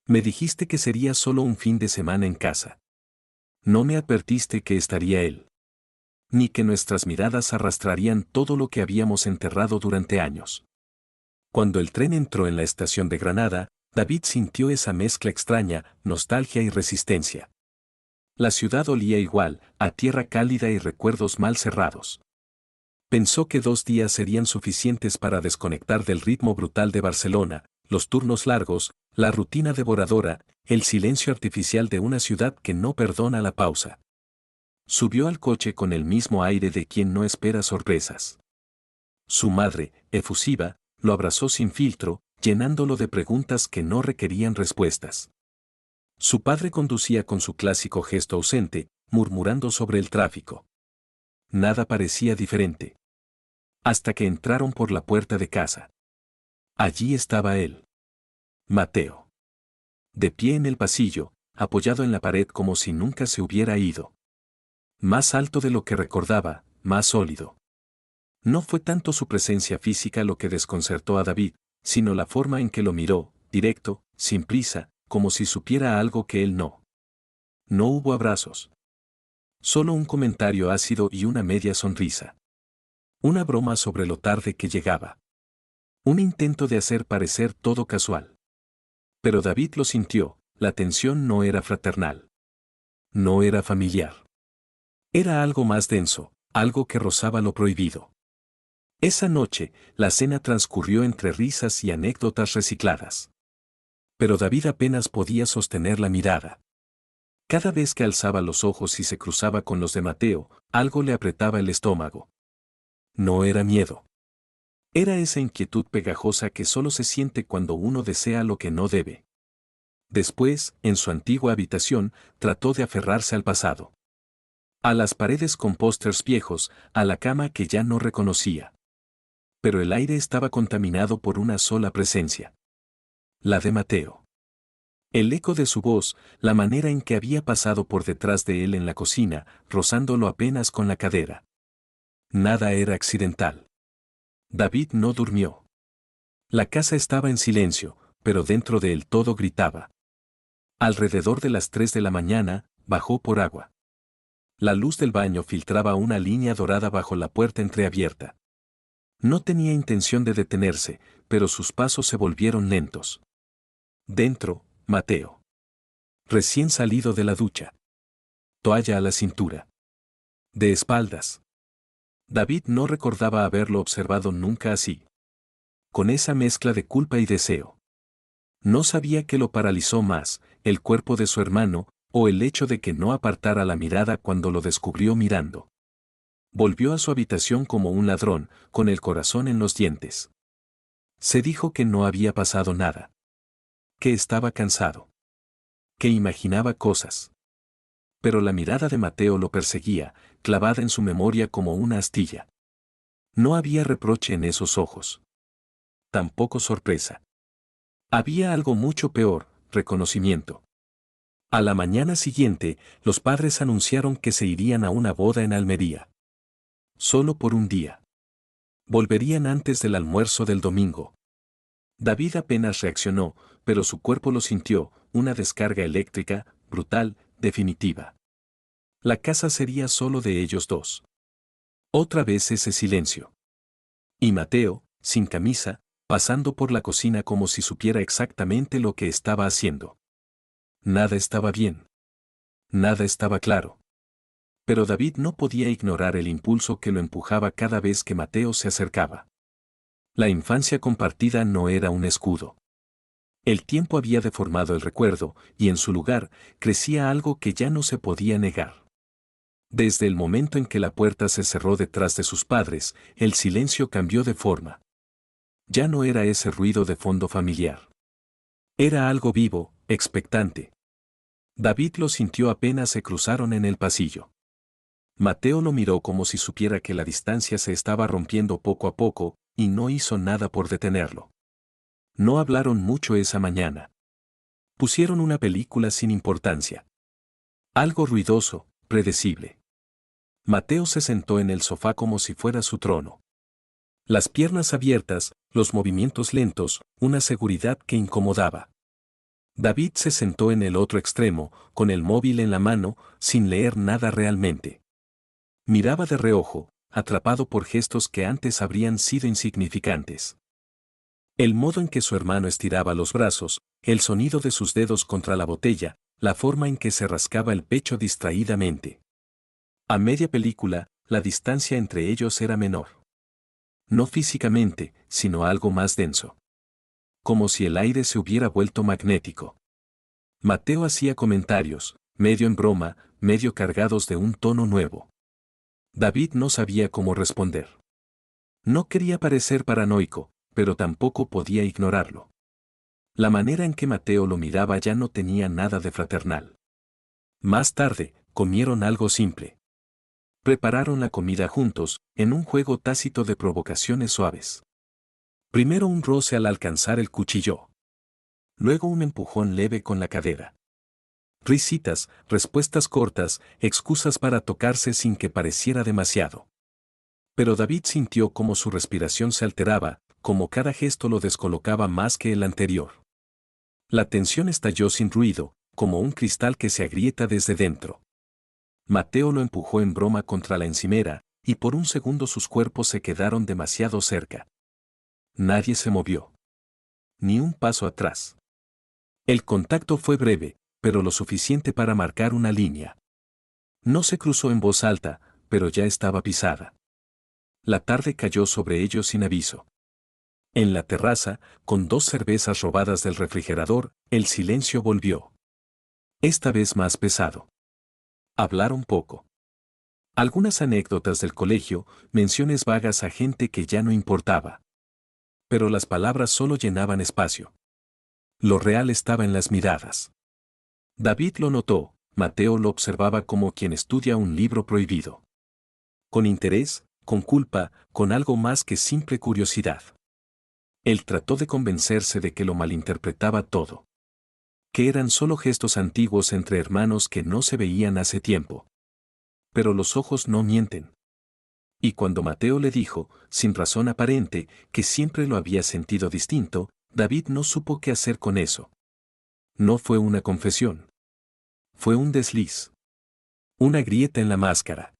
Me dijiste que sería solo un fin de semana en casa. No me advertiste que estaría él. Ni que nuestras miradas arrastrarían todo lo que habíamos enterrado durante años. Cuando el tren entró en la estación de Granada, David sintió esa mezcla extraña, nostalgia y resistencia. La ciudad olía igual, a tierra cálida y recuerdos mal cerrados. Pensó que 2 días serían suficientes para desconectar del ritmo brutal de Barcelona, los turnos largos, la rutina devoradora, el silencio artificial de una ciudad que no perdona la pausa. Subió al coche con el mismo aire de quien no espera sorpresas. Su madre, efusiva, lo abrazó sin filtro, llenándolo de preguntas que no requerían respuestas. Su padre conducía con su clásico gesto ausente, murmurando sobre el tráfico. Nada parecía diferente. Hasta que entraron por la puerta de casa. Allí estaba él. Mateo. De pie en el pasillo, apoyado en la pared como si nunca se hubiera ido. Más alto de lo que recordaba, más sólido. No fue tanto su presencia física lo que desconcertó a David, sino la forma en que lo miró, directo, sin prisa, como si supiera algo que él no. No hubo abrazos. Solo un comentario ácido y una media sonrisa. Una broma sobre lo tarde que llegaba. Un intento de hacer parecer todo casual. Pero David lo sintió, la tensión no era fraternal. No era familiar. Era algo más denso, algo que rozaba lo prohibido. Esa noche, la cena transcurrió entre risas y anécdotas recicladas. Pero David apenas podía sostener la mirada. Cada vez que alzaba los ojos y se cruzaba con los de Mateo, algo le apretaba el estómago. No era miedo. Era esa inquietud pegajosa que solo se siente cuando uno desea lo que no debe. Después, en su antigua habitación, trató de aferrarse al pasado. A las paredes con pósters viejos, a la cama que ya no reconocía. Pero el aire estaba contaminado por una sola presencia. La de Mateo. El eco de su voz, la manera en que había pasado por detrás de él en la cocina, rozándolo apenas con la cadera. Nada era accidental. David no durmió. La casa estaba en silencio, pero dentro de él todo gritaba. Alrededor de las 3 de la mañana, bajó por agua. La luz del baño filtraba una línea dorada bajo la puerta entreabierta. No tenía intención de detenerse, pero sus pasos se volvieron lentos. Dentro, Mateo. Recién salido de la ducha. Toalla a la cintura. De espaldas. David no recordaba haberlo observado nunca así. Con esa mezcla de culpa y deseo. No sabía qué lo paralizó más, el cuerpo de su hermano, o el hecho de que no apartara la mirada cuando lo descubrió mirando. Volvió a su habitación como un ladrón, con el corazón en los dientes. Se dijo que no había pasado nada. Que estaba cansado. Que imaginaba cosas. Pero la mirada de Mateo lo perseguía, clavada en su memoria como una astilla. No había reproche en esos ojos. Tampoco sorpresa. Había algo mucho peor, reconocimiento. A la mañana siguiente, los padres anunciaron que se irían a una boda en Almería. Solo por un día. Volverían antes del almuerzo del domingo. David apenas reaccionó, pero su cuerpo lo sintió, una descarga eléctrica, brutal, definitiva. La casa sería solo de ellos dos. Otra vez ese silencio. Y Mateo, sin camisa, pasando por la cocina como si supiera exactamente lo que estaba haciendo. Nada estaba bien. Nada estaba claro. Pero David no podía ignorar el impulso que lo empujaba cada vez que Mateo se acercaba. La infancia compartida no era un escudo. El tiempo había deformado el recuerdo, y en su lugar, crecía algo que ya no se podía negar. Desde el momento en que la puerta se cerró detrás de sus padres, el silencio cambió de forma. Ya no era ese ruido de fondo familiar. Era algo vivo, expectante. David lo sintió apenas se cruzaron en el pasillo. Mateo lo miró como si supiera que la distancia se estaba rompiendo poco a poco, y no hizo nada por detenerlo. No hablaron mucho esa mañana. Pusieron una película sin importancia. Algo ruidoso, predecible. Mateo se sentó en el sofá como si fuera su trono. Las piernas abiertas, los movimientos lentos, una seguridad que incomodaba. David se sentó en el otro extremo, con el móvil en la mano, sin leer nada realmente. Miraba de reojo, atrapado por gestos que antes habrían sido insignificantes. El modo en que su hermano estiraba los brazos, el sonido de sus dedos contra la botella, la forma en que se rascaba el pecho distraídamente. A media película, la distancia entre ellos era menor. No físicamente, sino algo más denso. Como si el aire se hubiera vuelto magnético. Mateo hacía comentarios, medio en broma, medio cargados de un tono nuevo. David no sabía cómo responder. No quería parecer paranoico, pero tampoco podía ignorarlo. La manera en que Mateo lo miraba ya no tenía nada de fraternal. Más tarde, comieron algo simple. Prepararon la comida juntos, en un juego tácito de provocaciones suaves. Primero un roce al alcanzar el cuchillo. Luego un empujón leve con la cadera. Risitas, respuestas cortas, excusas para tocarse sin que pareciera demasiado. Pero David sintió como su respiración se alteraba, como cada gesto lo descolocaba más que el anterior. La tensión estalló sin ruido, como un cristal que se agrieta desde dentro. Mateo lo empujó en broma contra la encimera, y por un segundo sus cuerpos se quedaron demasiado cerca. Nadie se movió. Ni un paso atrás. El contacto fue breve, pero lo suficiente para marcar una línea. No se cruzó en voz alta, pero ya estaba pisada. La tarde cayó sobre ellos sin aviso. En la terraza, con 2 cervezas robadas del refrigerador, el silencio volvió. Esta vez más pesado. Hablaron poco. Algunas anécdotas del colegio, menciones vagas a gente que ya no importaba. Pero las palabras solo llenaban espacio. Lo real estaba en las miradas. David lo notó, Mateo lo observaba como quien estudia un libro prohibido. Con interés, con culpa, con algo más que simple curiosidad. Él trató de convencerse de que lo malinterpretaba todo. Que eran solo gestos antiguos entre hermanos que no se veían hace tiempo. Pero los ojos no mienten. Y cuando Mateo le dijo, sin razón aparente, que siempre lo había sentido distinto, David no supo qué hacer con eso. No fue una confesión. Fue un desliz. Una grieta en la máscara.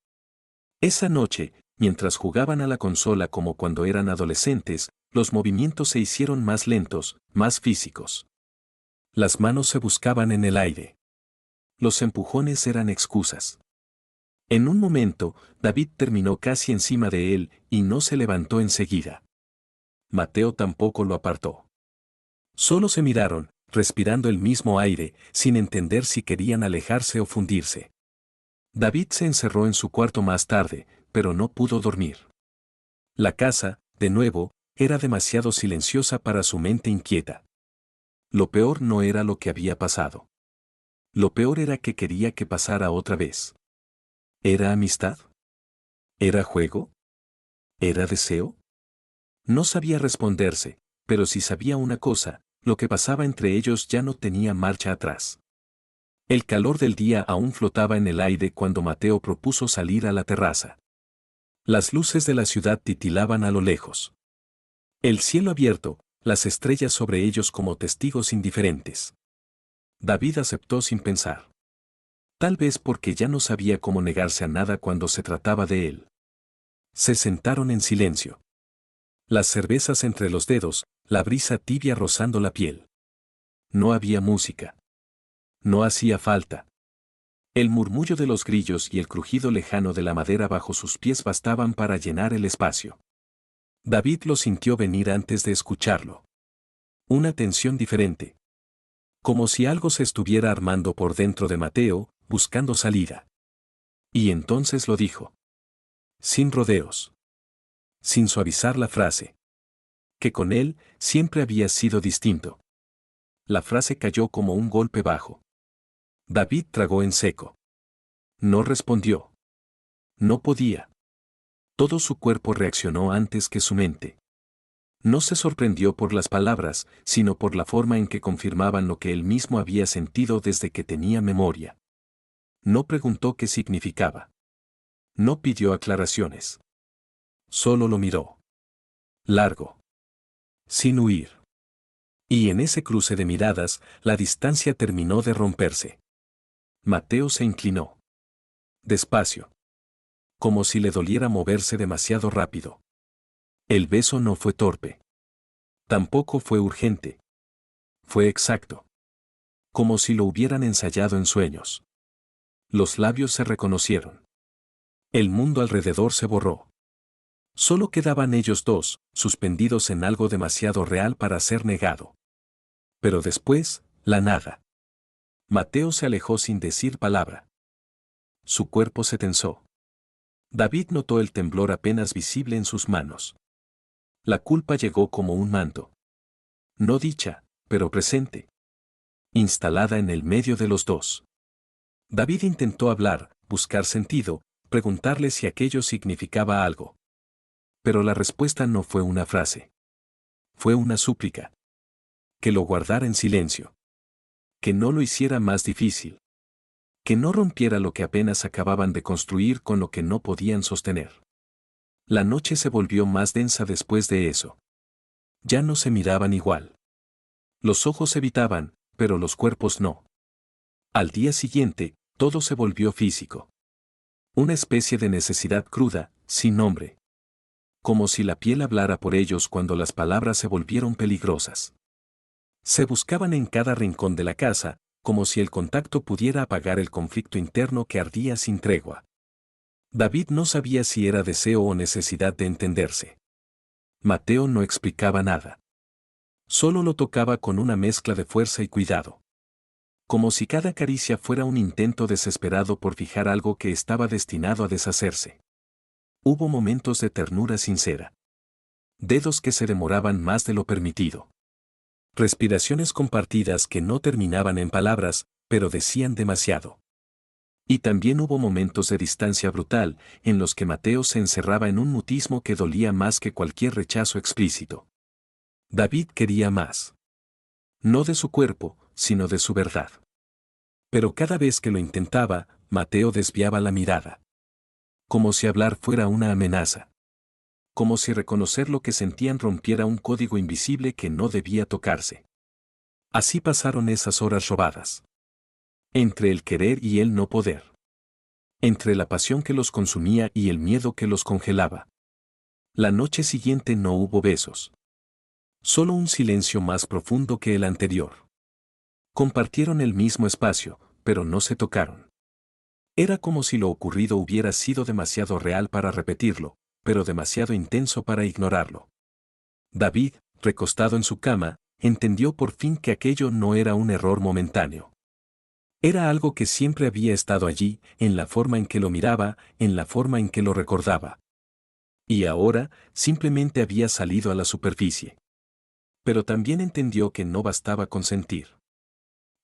Esa noche, mientras jugaban a la consola como cuando eran adolescentes, los movimientos se hicieron más lentos, más físicos. Las manos se buscaban en el aire. Los empujones eran excusas. En un momento, David terminó casi encima de él y no se levantó enseguida. Mateo tampoco lo apartó. Solo se miraron, respirando el mismo aire, sin entender si querían alejarse o fundirse. David se encerró en su cuarto más tarde, pero no pudo dormir. La casa, de nuevo, era demasiado silenciosa para su mente inquieta. Lo peor no era lo que había pasado. Lo peor era que quería que pasara otra vez. ¿Era amistad? ¿Era juego? ¿Era deseo? No sabía responderse, pero si sabía una cosa, lo que pasaba entre ellos ya no tenía marcha atrás. El calor del día aún flotaba en el aire cuando Mateo propuso salir a la terraza. Las luces de la ciudad titilaban a lo lejos. El cielo abierto, las estrellas sobre ellos como testigos indiferentes. David aceptó sin pensar. Tal vez porque ya no sabía cómo negarse a nada cuando se trataba de él. Se sentaron en silencio. Las cervezas entre los dedos, la brisa tibia rozando la piel. No había música. No hacía falta. El murmullo de los grillos y el crujido lejano de la madera bajo sus pies bastaban para llenar el espacio. David lo sintió venir antes de escucharlo. Una tensión diferente. Como si algo se estuviera armando por dentro de Mateo, buscando salida. Y entonces lo dijo. Sin rodeos. Sin suavizar la frase. Que con él siempre había sido distinto. La frase cayó como un golpe bajo. David tragó en seco. No respondió. No podía. Todo su cuerpo reaccionó antes que su mente. No se sorprendió por las palabras, sino por la forma en que confirmaban lo que él mismo había sentido desde que tenía memoria. No preguntó qué significaba. No pidió aclaraciones. Solo lo miró. Largo. Sin huir. Y en ese cruce de miradas, la distancia terminó de romperse. Mateo se inclinó. Despacio. Como si le doliera moverse demasiado rápido. El beso no fue torpe. Tampoco fue urgente. Fue exacto. Como si lo hubieran ensayado en sueños. Los labios se reconocieron. El mundo alrededor se borró. Solo quedaban ellos dos, suspendidos en algo demasiado real para ser negado. Pero después, la nada. Mateo se alejó sin decir palabra. Su cuerpo se tensó. David notó el temblor apenas visible en sus manos. La culpa llegó como un manto. No dicha, pero presente. Instalada en el medio de los dos. David intentó hablar, buscar sentido, preguntarle si aquello significaba algo. Pero la respuesta no fue una frase. Fue una súplica. Que lo guardara en silencio. Que no lo hiciera más difícil. Que no rompiera lo que apenas acababan de construir con lo que no podían sostener. La noche se volvió más densa después de eso. Ya no se miraban igual. Los ojos evitaban, pero los cuerpos no. Al día siguiente, todo se volvió físico. Una especie de necesidad cruda, sin nombre. Como si la piel hablara por ellos cuando las palabras se volvieron peligrosas. Se buscaban en cada rincón de la casa, como si el contacto pudiera apagar el conflicto interno que ardía sin tregua. David no sabía si era deseo o necesidad de entenderse. Mateo no explicaba nada. Solo lo tocaba con una mezcla de fuerza y cuidado. Como si cada caricia fuera un intento desesperado por fijar algo que estaba destinado a deshacerse. Hubo momentos de ternura sincera. Dedos que se demoraban más de lo permitido. Respiraciones compartidas que no terminaban en palabras, pero decían demasiado. Y también hubo momentos de distancia brutal, en los que Mateo se encerraba en un mutismo que dolía más que cualquier rechazo explícito. David quería más. No de su cuerpo, sino de su verdad. Pero cada vez que lo intentaba, Mateo desviaba la mirada. Como si hablar fuera una amenaza. Como si reconocer lo que sentían rompiera un código invisible que no debía tocarse. Así pasaron esas horas robadas. Entre el querer y el no poder. Entre la pasión que los consumía y el miedo que los congelaba. La noche siguiente no hubo besos. Solo un silencio más profundo que el anterior. Compartieron el mismo espacio, pero no se tocaron. Era como si lo ocurrido hubiera sido demasiado real para repetirlo, pero demasiado intenso para ignorarlo. David, recostado en su cama, entendió por fin que aquello no era un error momentáneo. Era algo que siempre había estado allí, en la forma en que lo miraba, en la forma en que lo recordaba. Y ahora, simplemente había salido a la superficie. Pero también entendió que no bastaba con sentir.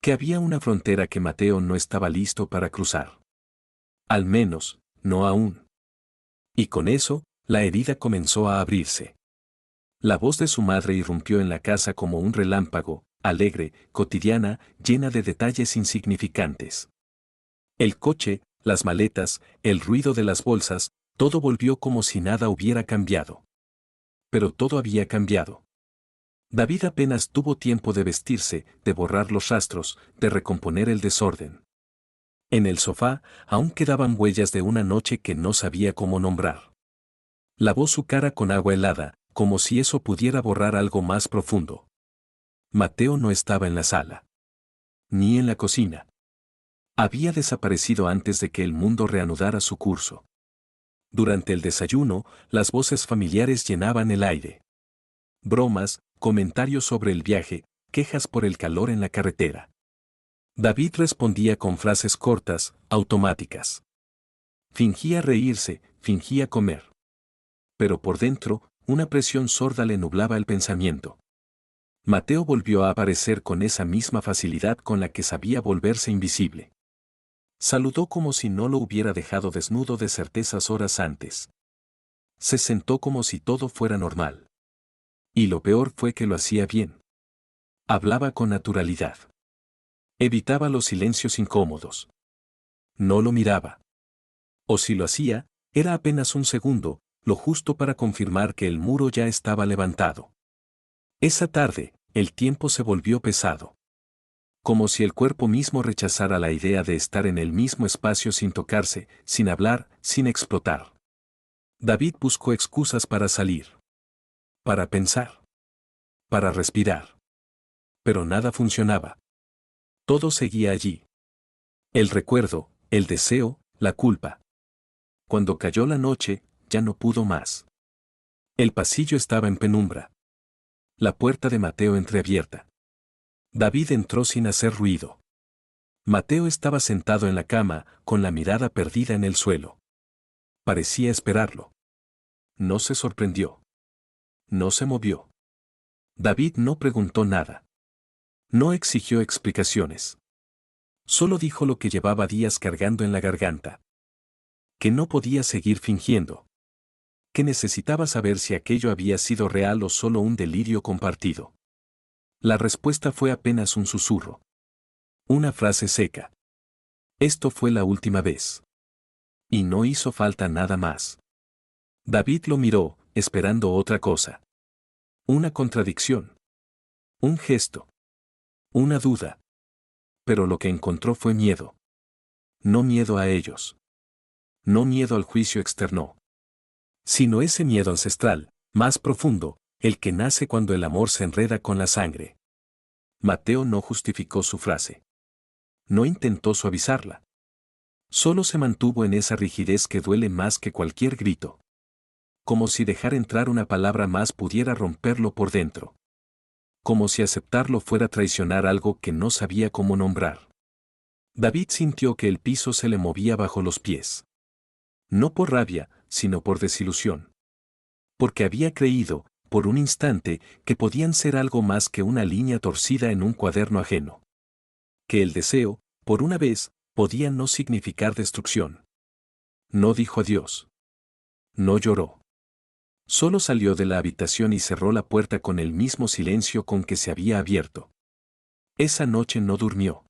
Que había una frontera que Mateo no estaba listo para cruzar. Al menos, no aún. Y con eso, la herida comenzó a abrirse. La voz de su madre irrumpió en la casa como un relámpago, alegre, cotidiana, llena de detalles insignificantes. El coche, las maletas, el ruido de las bolsas, todo volvió como si nada hubiera cambiado. Pero todo había cambiado. David apenas tuvo tiempo de vestirse, de borrar los rastros, de recomponer el desorden. En el sofá, aún quedaban huellas de una noche que no sabía cómo nombrar. Lavó su cara con agua helada, como si eso pudiera borrar algo más profundo. Mateo no estaba en la sala. Ni en la cocina. Había desaparecido antes de que el mundo reanudara su curso. Durante el desayuno, las voces familiares llenaban el aire. Bromas, comentarios sobre el viaje, quejas por el calor en la carretera. David respondía con frases cortas, automáticas. Fingía reírse, fingía comer. Pero por dentro, una presión sorda le nublaba el pensamiento. Mateo volvió a aparecer con esa misma facilidad con la que sabía volverse invisible. Saludó como si no lo hubiera dejado desnudo de certezas horas antes. Se sentó como si todo fuera normal. Y lo peor fue que lo hacía bien. Hablaba con naturalidad. Evitaba los silencios incómodos. No lo miraba. O si lo hacía, era apenas un segundo, lo justo para confirmar que el muro ya estaba levantado. Esa tarde, el tiempo se volvió pesado. Como si el cuerpo mismo rechazara la idea de estar en el mismo espacio sin tocarse, sin hablar, sin explotar. David buscó excusas para salir. Para pensar. Para respirar. Pero nada funcionaba. Todo seguía allí. El recuerdo, el deseo, la culpa. Cuando cayó la noche, ya no pudo más. El pasillo estaba en penumbra. La puerta de Mateo entreabierta. David entró sin hacer ruido. Mateo estaba sentado en la cama, con la mirada perdida en el suelo. Parecía esperarlo. No se sorprendió. No se movió. David no preguntó nada. No exigió explicaciones. Solo dijo lo que llevaba días cargando en la garganta. Que no podía seguir fingiendo. Que necesitaba saber si aquello había sido real o solo un delirio compartido. La respuesta fue apenas un susurro. Una frase seca. Esto fue la última vez. Y no hizo falta nada más. David lo miró, esperando otra cosa. Una contradicción. Un gesto. Una duda. Pero lo que encontró fue miedo. No miedo a ellos. No miedo al juicio externo. Sino ese miedo ancestral, más profundo, el que nace cuando el amor se enreda con la sangre. Mateo no justificó su frase. No intentó suavizarla. Solo se mantuvo en esa rigidez que duele más que cualquier grito. Como si dejar entrar una palabra más pudiera romperlo por dentro. Como si aceptarlo fuera traicionar algo que no sabía cómo nombrar. David sintió que el piso se le movía bajo los pies. No por rabia, sino por desilusión. Porque había creído, por un instante, que podían ser algo más que una línea torcida en un cuaderno ajeno. Que el deseo, por una vez, podía no significar destrucción. No dijo adiós. No lloró. Solo salió de la habitación y cerró la puerta con el mismo silencio con que se había abierto. Esa noche no durmió.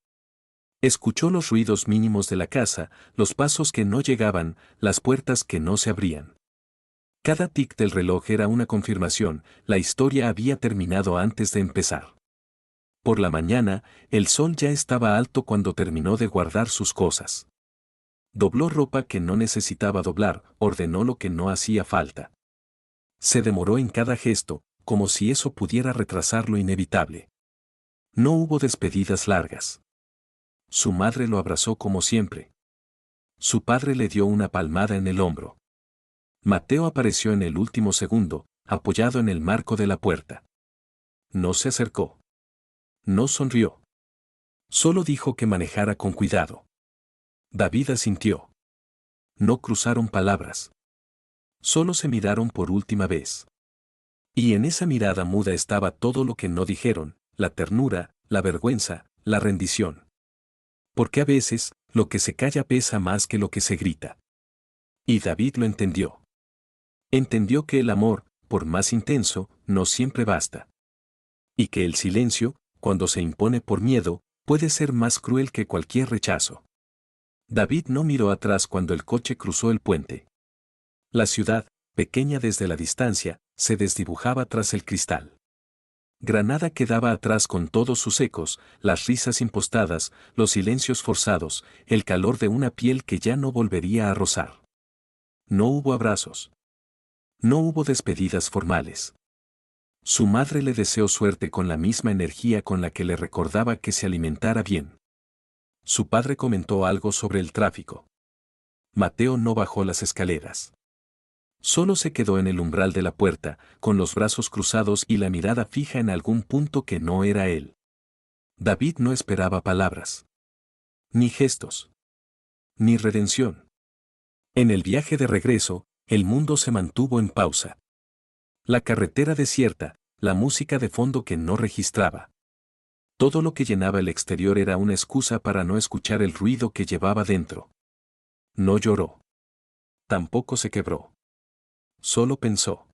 Escuchó los ruidos mínimos de la casa, los pasos que no llegaban, las puertas que no se abrían. Cada tic del reloj era una confirmación, la historia había terminado antes de empezar. Por la mañana, el sol ya estaba alto cuando terminó de guardar sus cosas. Dobló ropa que no necesitaba doblar, ordenó lo que no hacía falta. Se demoró en cada gesto, como si eso pudiera retrasar lo inevitable. No hubo despedidas largas. Su madre lo abrazó como siempre. Su padre le dio una palmada en el hombro. Mateo apareció en el último segundo, apoyado en el marco de la puerta. No se acercó. No sonrió. Solo dijo que manejara con cuidado. David asintió. No cruzaron palabras. Solo se miraron por última vez. Y en esa mirada muda estaba todo lo que no dijeron, la ternura, la vergüenza, la rendición. Porque a veces, lo que se calla pesa más que lo que se grita. Y David lo entendió. Entendió que el amor, por más intenso, no siempre basta. Y que el silencio, cuando se impone por miedo, puede ser más cruel que cualquier rechazo. David no miró atrás cuando el coche cruzó el puente. La ciudad, pequeña desde la distancia, se desdibujaba tras el cristal. Granada quedaba atrás con todos sus ecos, las risas impostadas, los silencios forzados, el calor de una piel que ya no volvería a rozar. No hubo abrazos. No hubo despedidas formales. Su madre le deseó suerte con la misma energía con la que le recordaba que se alimentara bien. Su padre comentó algo sobre el tráfico. Mateo no bajó las escaleras. Solo se quedó en el umbral de la puerta, con los brazos cruzados y la mirada fija en algún punto que no era él. David no esperaba palabras. Ni gestos. Ni redención. En el viaje de regreso, el mundo se mantuvo en pausa. La carretera desierta, la música de fondo que no registraba. Todo lo que llenaba el exterior era una excusa para no escuchar el ruido que llevaba dentro. No lloró. Tampoco se quebró. Solo pensó.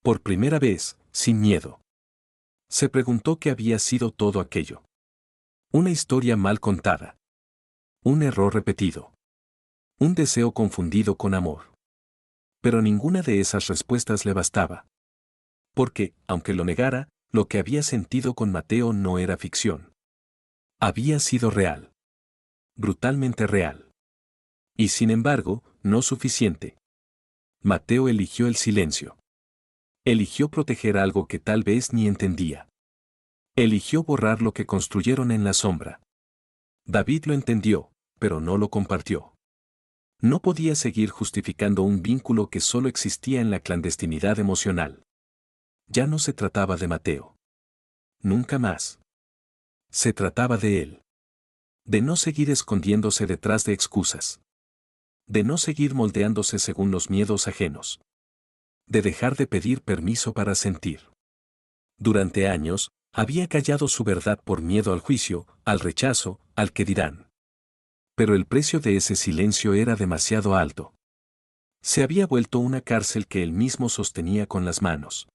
Por primera vez, sin miedo. Se preguntó qué había sido todo aquello. Una historia mal contada. Un error repetido. Un deseo confundido con amor. Pero ninguna de esas respuestas le bastaba. Porque, aunque lo negara, Lo que había sentido con Mateo no era ficción. Había sido real. Brutalmente real. Y sin embargo, no suficiente. Mateo eligió el silencio. Eligió proteger algo que tal vez ni entendía. Eligió borrar lo que construyeron en la sombra. David lo entendió, pero no lo compartió. No podía seguir justificando un vínculo que solo existía en la clandestinidad emocional. Ya no se trataba de Mateo. Nunca más. Se trataba de él. De no seguir escondiéndose detrás de excusas. De no seguir moldeándose según los miedos ajenos. De dejar de pedir permiso para sentir. Durante años, había callado su verdad por miedo al juicio, al rechazo, al que dirán. Pero el precio de ese silencio era demasiado alto. Se había vuelto una cárcel que él mismo sostenía con las manos.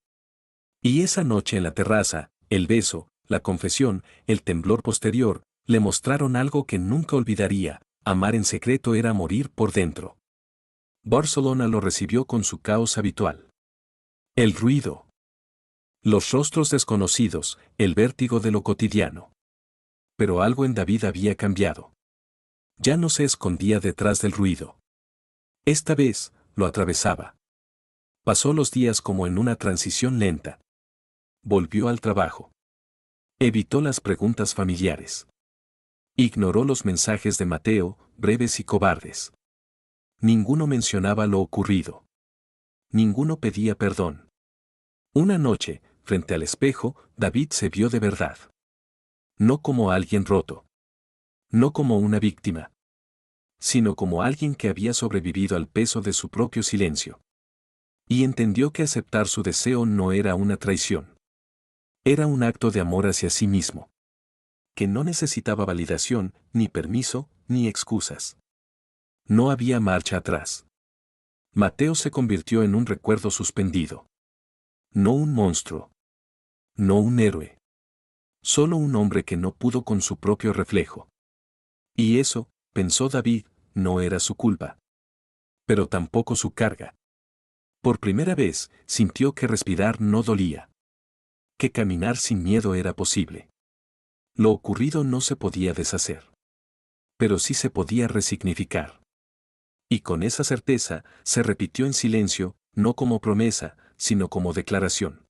Y esa noche en la terraza, el beso, la confesión, el temblor posterior, le mostraron algo que nunca olvidaría: amar en secreto era morir por dentro. Barcelona lo recibió con su caos habitual. El ruido. Los rostros desconocidos, el vértigo de lo cotidiano. Pero algo en David había cambiado. Ya no se escondía detrás del ruido. Esta vez, lo atravesaba. Pasó los días como en una transición lenta. Volvió al trabajo. Evitó las preguntas familiares. Ignoró los mensajes de Mateo, breves y cobardes. Ninguno mencionaba lo ocurrido. Ninguno pedía perdón. Una noche, frente al espejo, David se vio de verdad. No como alguien roto. No como una víctima. Sino como alguien que había sobrevivido al peso de su propio silencio. Y entendió que aceptar su deseo no era una traición. Era un acto de amor hacia sí mismo. Que no necesitaba validación, ni permiso, ni excusas. No había marcha atrás. Mateo se convirtió en un recuerdo suspendido. No un monstruo. No un héroe. Solo un hombre que no pudo con su propio reflejo. Y eso, pensó David, no era su culpa. Pero tampoco su carga. Por primera vez, sintió que respirar no dolía. Que caminar sin miedo era posible. Lo ocurrido no se podía deshacer. Pero sí se podía resignificar. Y con esa certeza, se repitió en silencio, no como promesa, sino como declaración.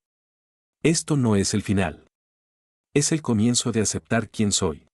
Esto no es el final. Es el comienzo de aceptar quién soy.